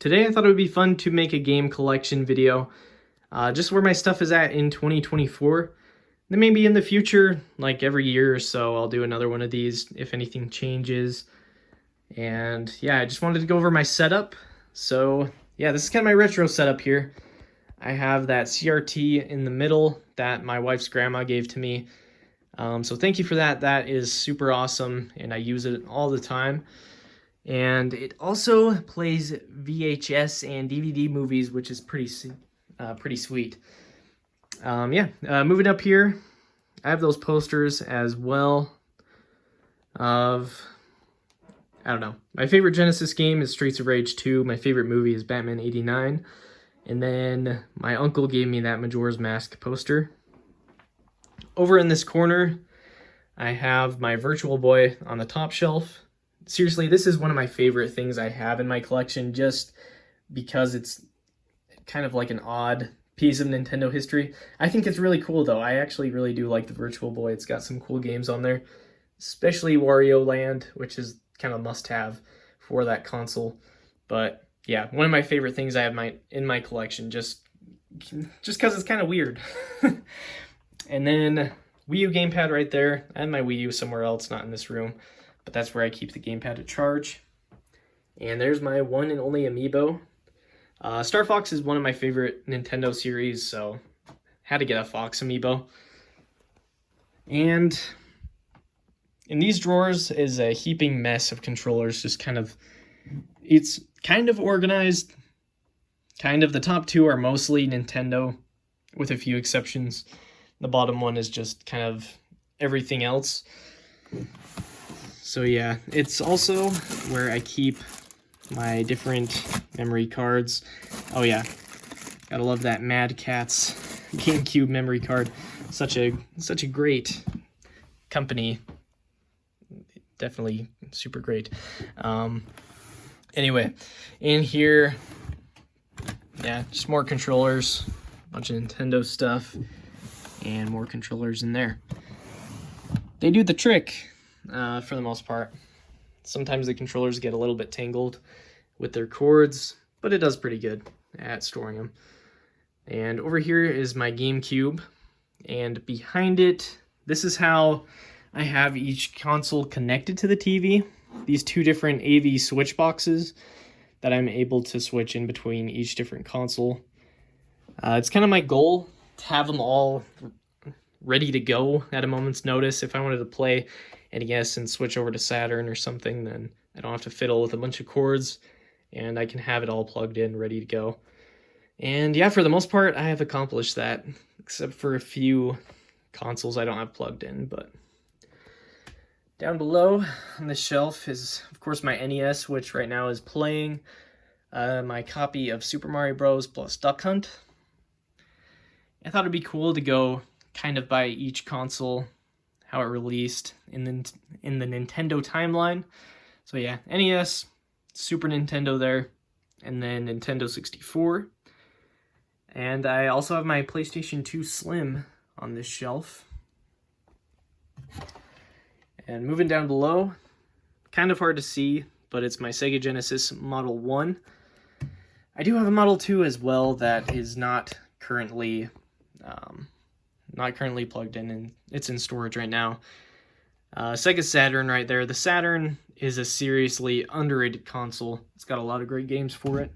Today I thought it would be fun to make a game collection video, just where my stuff is at in 2024. Then maybe in the future, like every year or so, I'll do another one of these if anything changes. And yeah, I just wanted to go over my setup. So yeah, this is kind of my retro setup here. I have that CRT in the middle that my wife's grandma gave to me. So thank you for that. That is super awesome, and I use it all the time. And it also plays VHS and DVD movies, which is pretty sweet. Moving up here, I have those posters as well of, I don't know. My favorite Genesis game is Streets of Rage 2. My favorite movie is Batman 89. And then my uncle gave me that Majora's Mask poster. Over in this corner, I have my Virtual Boy on the top shelf. Seriously, this is one of my favorite things I have in my collection, just because it's kind of like an odd piece of Nintendo history. I think it's really cool, though. I actually really do like the Virtual Boy. It's got some cool games on there, especially Wario Land, which is kind of a must-have for that console. But yeah, one of my favorite things I have in my collection, just because it's kind of weird. And then Wii U gamepad right there. I have my Wii U somewhere else, not in this room, but that's where I keep the gamepad to charge. And there's my one and only amiibo. Star Fox is one of my favorite Nintendo series, so had to get a Fox amiibo. And in these drawers is a heaping mess of controllers, it's kind of organized. The top two are mostly Nintendo, with a few exceptions. The bottom one is just kind of everything else. So yeah, it's also where I keep my different memory cards. Oh yeah, gotta love that Mad Catz GameCube memory card. Such a great company. Definitely super great. Anyway, in here, yeah, just more controllers, a bunch of Nintendo stuff, and more controllers in there. They do the trick for the most part. Sometimes the controllers get a little bit tangled with their cords, but it does pretty good at storing them. And over here is my GameCube, and behind it, this is how I have each console connected to the TV. These two different AV switch boxes that I'm able to switch in between each different console. It's kind of my goal to have them all ready to go at a moment's notice. If I wanted to play NES and switch over to Saturn or something, then I don't have to fiddle with a bunch of cords, and I can have it all plugged in, ready to go. And yeah, for the most part, I have accomplished that, except for a few consoles I don't have plugged in. But down below on this shelf is, of course, my NES, which right now is playing my copy of Super Mario Bros. Plus Duck Hunt. I thought it'd be cool to go kind of by each console, how it released in the Nintendo timeline. So yeah, NES, Super Nintendo there, and then Nintendo 64. And I also have my PlayStation 2 Slim on this shelf. And moving down below, kind of hard to see, but it's my Sega Genesis Model 1. I do have a Model 2 as well that is not currently plugged in, and it's in storage right now. Sega Saturn right there. The Saturn is a seriously underrated console. It's got a lot of great games for it.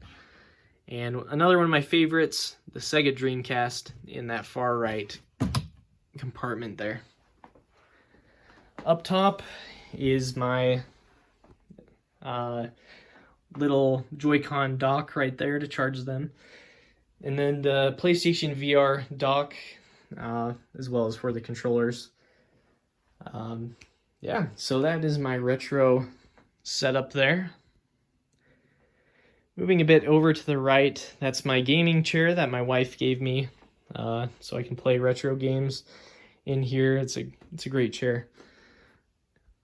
And another one of my favorites, the Sega Dreamcast, in that far right compartment there. Up top is my little Joy-Con dock right there to charge them. And then the PlayStation VR dock, as well as for the controllers. Yeah, so that is my retro setup there. Moving a bit over to the right, that's my gaming chair that my wife gave me, so I can play retro games in here. It's a great chair.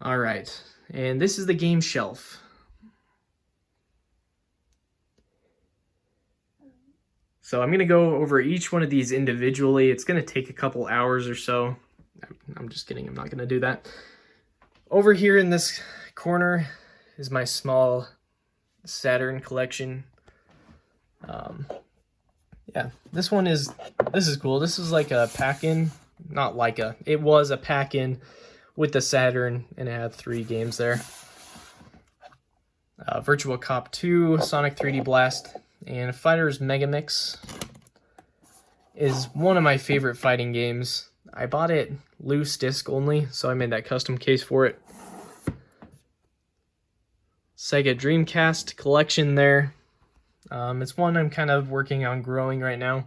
All right, and this is the game shelf. So I'm going to go over each one of these individually. It's going to take a couple hours or so. I'm just kidding. I'm not going to do that. Over here in this corner is my small Saturn collection. Yeah, this is cool. This is like a pack-in, it was a pack-in with the Saturn, and it had 3 games there. Virtua Cop 2, Sonic 3D Blast, and Fighters Mega Mix is one of my favorite fighting games. I bought it loose disc only, so I made that custom case for it. Sega Dreamcast collection there. It's one I'm kind of working on growing right now.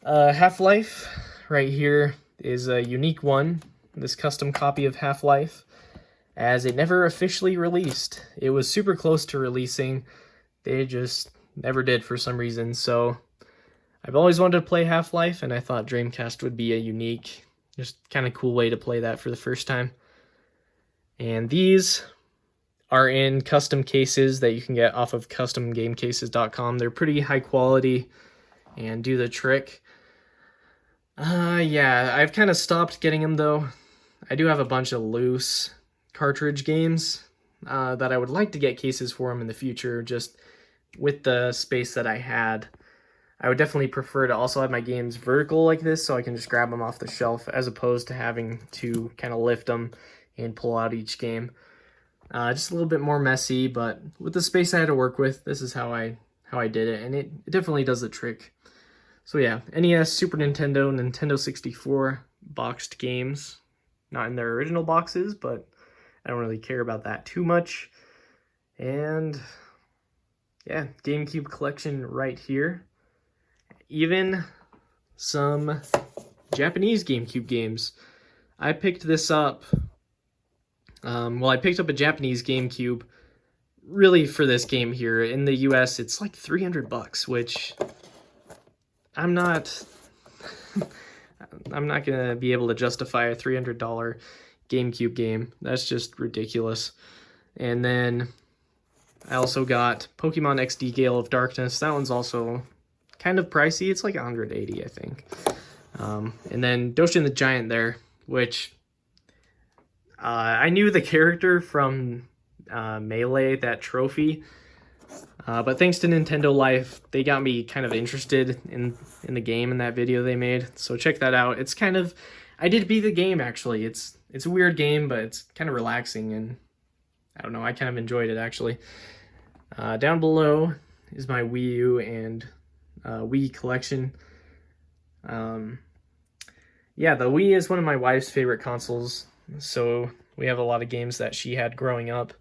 Half-Life right here is a unique one, this custom copy of Half-Life, as it never officially released. It was super close to releasing, they just never did for some reason, so I've always wanted to play Half-Life, and I thought Dreamcast would be a unique, just kind of cool way to play that for the first time. And these are in custom cases that you can get off of customgamecases.com. They're pretty high quality and do the trick. Yeah, I've kind of stopped getting them though. I do have a bunch of loose cartridge games that I would like to get cases for them in the future, just with the space that I had. I would definitely prefer to also have my games vertical like this so I can just grab them off the shelf as opposed to having to kind of lift them and pull out each game. Just a little bit more messy, but with the space I had to work with, this is how I did it, and it definitely does the trick. So yeah, NES, Super Nintendo, Nintendo 64 boxed games. Not in their original boxes, but I don't really care about that too much. And yeah, GameCube collection right here. Even some Japanese GameCube games. I picked this up. I picked up a Japanese GameCube really for this game here. In the US, it's like $300, which I'm not gonna be able to justify a $300 GameCube game. That's just ridiculous. And then I also got Pokemon XD Gale of Darkness. That one's also kind of pricey. It's like $180, I think. And then Doshin the Giant there, which I knew the character from Melee, that trophy, but thanks to Nintendo Life, they got me kind of interested in the game in that video they made. So check that out. It's kind of, I did beat the game actually. It's a weird game, but it's kind of relaxing, and I don't know, I kind of enjoyed it actually. Down below is my Wii U and Wii collection. Yeah, the Wii is one of my wife's favorite consoles. So we have a lot of games that she had growing up.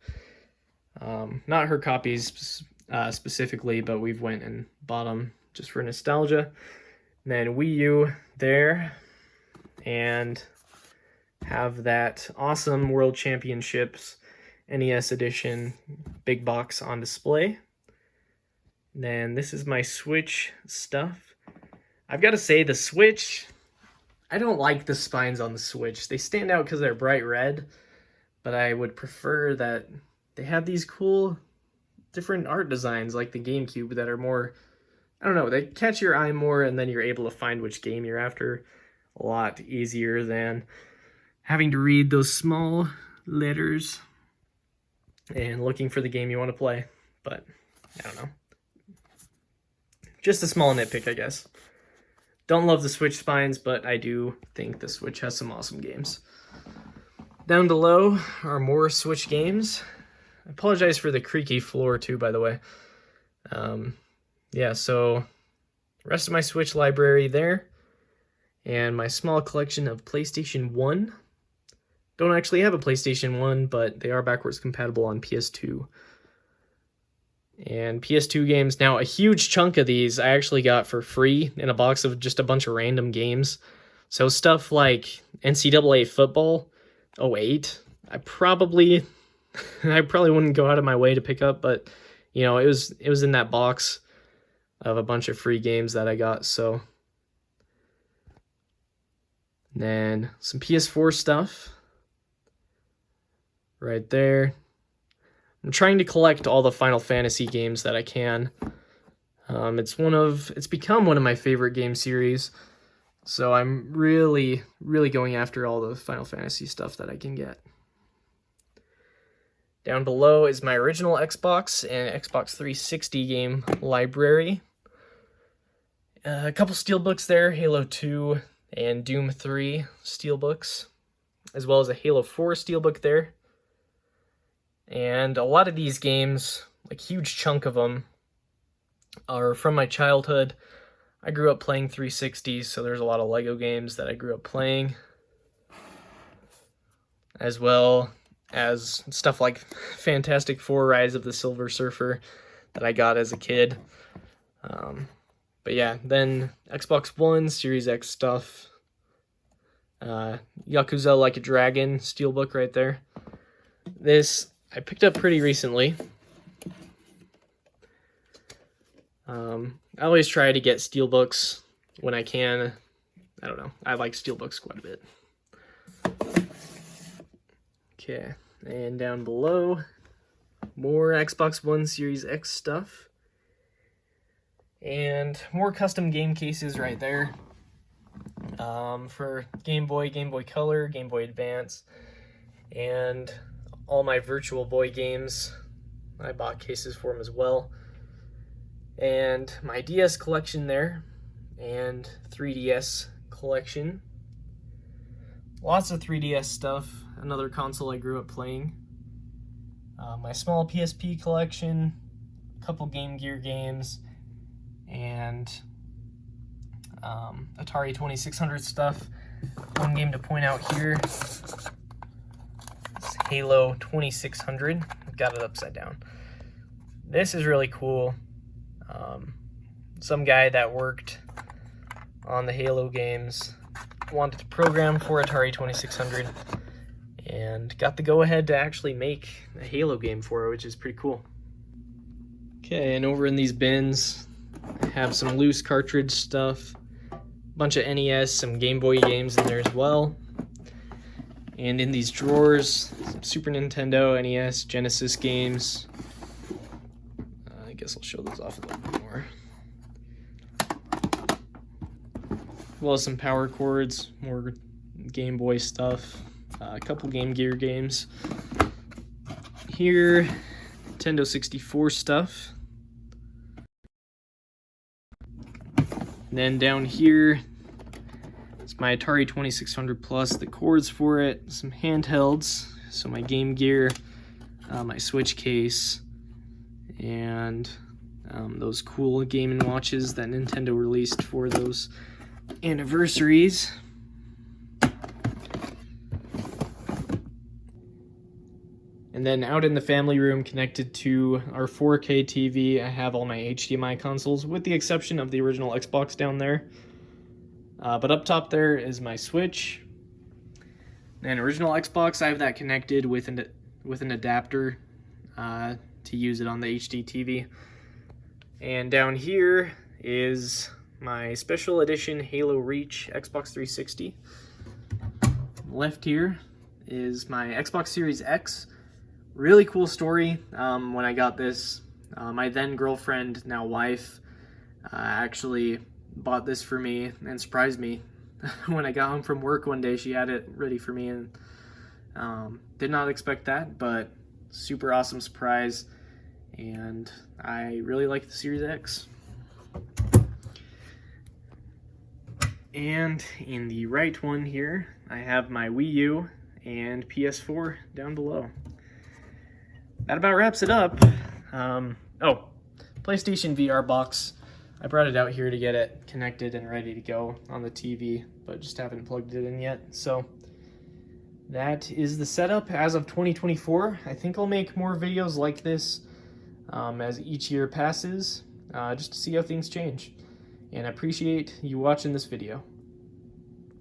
Not her copies specifically, but we've went and bought them just for nostalgia. And then Wii U there, and have that awesome World Championships NES edition big box on display. And then this is my Switch stuff. I've got to say, the Switch, I don't like the spines on the Switch. They stand out because they're bright red, but I would prefer that they have these cool different art designs like the GameCube that are more, I don't know, they catch your eye more, and then you're able to find which game you're after a lot easier than having to read those small letters and looking for the game you want to play. But I don't know. Just a small nitpick, I guess. Don't love the Switch spines, but I do think the Switch has some awesome games. Down below are more Switch games. I apologize for the creaky floor too, by the way. Yeah, so rest of my Switch library there, and my small collection of PlayStation 1. Don't actually have a PlayStation 1, but they are backwards compatible on PS2. And PS2 games. Now, a huge chunk of these I actually got for free in a box of just a bunch of random games. So stuff like NCAA Football 08, I probably wouldn't go out of my way to pick up, but you know, it was in that box of a bunch of free games that I got. So and then some PS4 stuff right there. I'm trying to collect all the Final Fantasy games that I can. It's become one of my favorite game series, so I'm really going after all the Final Fantasy stuff that I can get. Down below is my original Xbox and Xbox 360 game library. A couple steelbooks there, Halo 2 and Doom 3 steelbooks, as well as a Halo 4 steelbook there. And a lot of these games, like huge chunk of them, are from my childhood. I grew up playing 360s, so there's a lot of Lego games that I grew up playing, as well as stuff like Fantastic Four: Rise of the Silver Surfer that I got as a kid. But yeah, then Xbox One, Series X stuff. Yakuza Like a Dragon steelbook right there. This I picked up pretty recently. I always try to get steelbooks when I can. I don't know. I like steelbooks quite a bit. Okay, and down below, more Xbox One Series X stuff. And more custom game cases right there. For Game Boy, Game Boy Color, Game Boy Advance, and all my Virtual Boy games. I bought cases for them as well. And my DS collection there, and 3DS collection. Lots of 3DS stuff, another console I grew up playing. My small PSP collection, a couple Game Gear games, and Atari 2600 stuff. One game to point out here is Halo 2600. I've got it upside down. This is really cool. Some guy that worked on the Halo games wanted to program for Atari 2600 and got the go-ahead to actually make a Halo game for it, which is pretty cool. Okay, and over in these bins, I have some loose cartridge stuff, a bunch of NES, some Game Boy games in there as well. And in these drawers, some Super Nintendo, NES, Genesis games. I guess I'll show those off a little bit more. As well as some power cords, more Game Boy stuff, a couple Game Gear games. Here, Nintendo 64 stuff. And then down here, it's my Atari 2600 Plus, the cords for it, some handhelds, so my Game Gear, my Switch case, and those cool Game & Watches that Nintendo released for those anniversaries. And then out in the family room connected to our 4K TV, I have all my HDMI consoles, with the exception of the original Xbox down there. But up top there is my Switch. And original Xbox, I have that connected with an adapter to use it on the HD TV. And down here is my special edition Halo Reach Xbox 360. Left here is my Xbox Series X. Really cool story. When I got this, my then girlfriend, now wife, actually bought this for me and surprised me. When I got home from work one day, she had it ready for me, and did not expect that, but super awesome surprise, and I really like the Series X. And in the right one here, I have my Wii U and PS4 down below. That about wraps it up. PlayStation VR box. I brought it out here to get it connected and ready to go on the TV, but just haven't plugged it in yet. So that is the setup as of 2024. I think I'll make more videos like this as each year passes, just to see how things change. And I appreciate you watching this video.